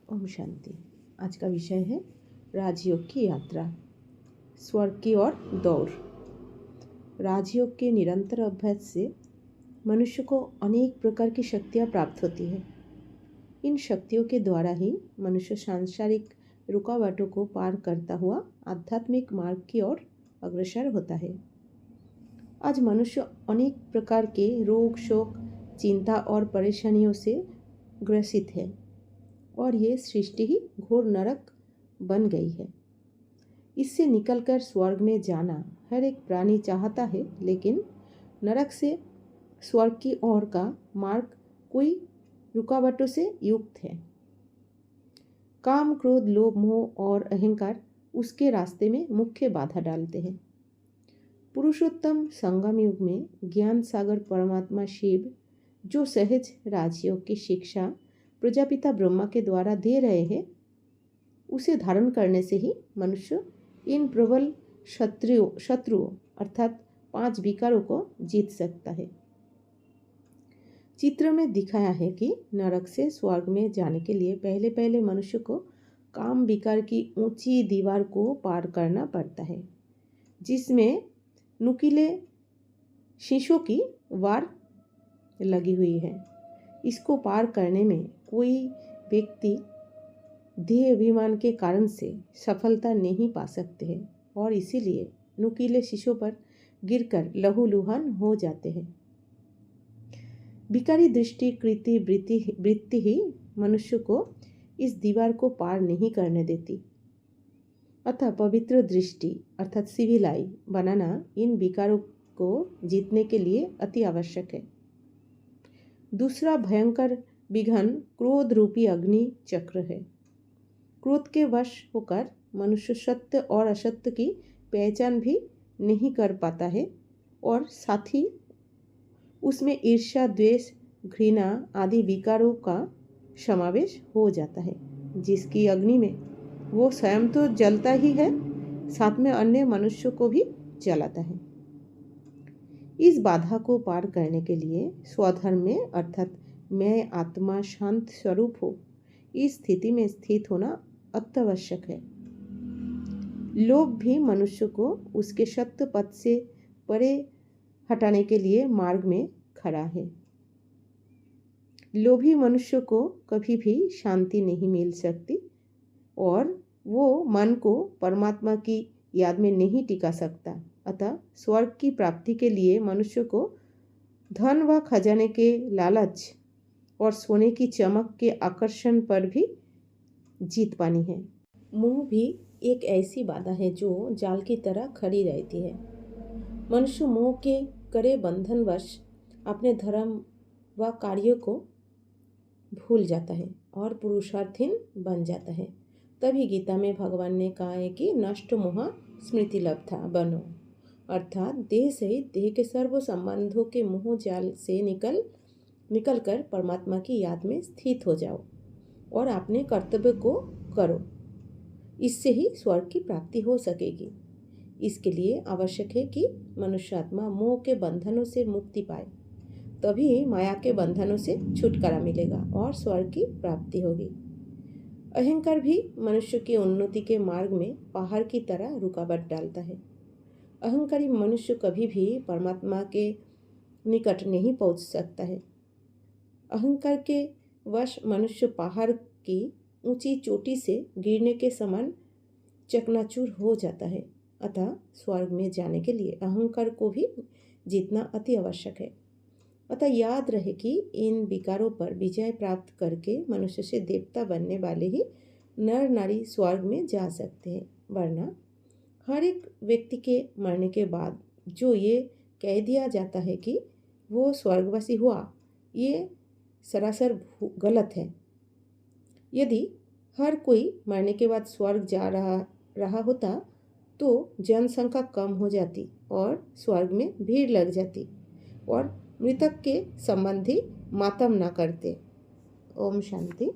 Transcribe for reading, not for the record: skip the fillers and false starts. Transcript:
ओम शांति। आज का विषय है राजयोग की यात्रा, स्वर्ग की ओर दौड़। राजयोग के निरंतर अभ्यास से मनुष्य को अनेक प्रकार की शक्तियाँ प्राप्त होती है। इन शक्तियों के द्वारा ही मनुष्य सांसारिक रुकावटों को पार करता हुआ आध्यात्मिक मार्ग की ओर अग्रसर होता है। आज मनुष्य अनेक प्रकार के रोग, शोक, चिंता और परेशानियों से ग्रसित है और ये सृष्टि ही घोर नरक बन गई है। इससे निकलकर स्वर्ग में जाना हर एक प्राणी चाहता है, लेकिन नरक से स्वर्ग की ओर का मार्ग कोई रुकावटों से युक्त है। काम, क्रोध, लोभ, मोह और अहंकार उसके रास्ते में मुख्य बाधा डालते हैं। पुरुषोत्तम संगम युग में ज्ञान सागर परमात्मा शिव जो सहज राजयोग की शिक्षा प्रजापिता ब्रह्मा के द्वारा दे रहे हैं, उसे धारण करने से ही मनुष्य इन प्रबल शत्रुओं अर्थात 5 विकारों को जीत सकता है। चित्र में दिखाया है कि नरक से स्वर्ग में जाने के लिए पहले पहले मनुष्य को काम विकार की ऊंची दीवार को पार करना पड़ता है, जिसमें नुकीले शीशों की वार लगी हुई है। इसको पार करने में कोई व्यक्ति देह अभिमान के कारण से सफलता नहीं पा सकते हैं और इसीलिए नुकीले शीशों पर गिरकर लहूलुहान हो जाते हैं। विकारी दृष्टि, कृति, वृत्ति ही मनुष्य को इस दीवार को पार नहीं करने देती। अतः पवित्र दृष्टि अर्थात सिविल आई बनाना इन विकारों को जीतने के लिए अति आवश्यक है। दूसरा भयंकर विघन क्रोध रूपी अग्नि चक्र है। क्रोध के वश होकर मनुष्य सत्य और असत्य की पहचान भी नहीं कर पाता है और साथ ही उसमें ईर्ष्या, द्वेष, घृणा आदि विकारों का समावेश हो जाता है, जिसकी अग्नि में वो स्वयं तो जलता ही है, साथ में अन्य मनुष्यों को भी जलाता है। इस बाधा को पार करने के लिए स्वधर्म में अर्थात मैं आत्मा शांत स्वरूप हो, इस स्थिति में स्थित होना अत्यावश्यक है। लोभ भी मनुष्य को उसके सत्य पथ से परे हटाने के लिए मार्ग में खड़ा है। लोभी मनुष्य को कभी भी शांति नहीं मिल सकती और वो मन को परमात्मा की याद में नहीं टिका सकता। अतः स्वर्ग की प्राप्ति के लिए मनुष्य को धन व खजाने के लालच और सोने की चमक के आकर्षण पर भी जीत पानी है। मोह भी एक ऐसी बाधा है जो जाल की तरह खड़ी रहती है। मनुष्य मोह के कड़े बंधनवश अपने धर्म व कार्यों को भूल जाता है और पुरुषार्थहीन बन जाता है। तभी गीता में भगवान ने कहा है कि नष्ट मोह स्मृति लब्धा बनो, अर्थात देह सहित देह के सर्व संबंधों के मोह जाल से निकलकर परमात्मा की याद में स्थित हो जाओ और अपने कर्तव्य को करो। इससे ही स्वर्ग की प्राप्ति हो सकेगी। इसके लिए आवश्यक है कि मनुष्य आत्मा मोह के बंधनों से मुक्ति पाए, तभी माया के बंधनों से छुटकारा मिलेगा और स्वर्ग की प्राप्ति होगी। अहंकार भी मनुष्य की उन्नति के मार्ग में पहाड़ की तरह रुकावट डालता है। अहंकारी मनुष्य कभी भी परमात्मा के निकट नहीं पहुंच सकता है। अहंकार के वश मनुष्य पहाड़ की ऊंची चोटी से गिरने के समान चकनाचूर हो जाता है। अतः स्वर्ग में जाने के लिए अहंकार को भी जीतना अति आवश्यक है। अतः याद रहे कि इन विकारों पर विजय प्राप्त करके मनुष्य से देवता बनने वाले ही नर नारी स्वर्ग में जा सकते हैं, वरना हर एक व्यक्ति के मरने के बाद जो ये कह दिया जाता है कि वो स्वर्गवासी हुआ, ये सरासर गलत है। यदि हर कोई मरने के बाद स्वर्ग जा रहा होता तो जनसंख्या कम हो जाती और स्वर्ग में भीड़ लग जाती और मृतक के संबंधी मातम न करते। ओम शांति।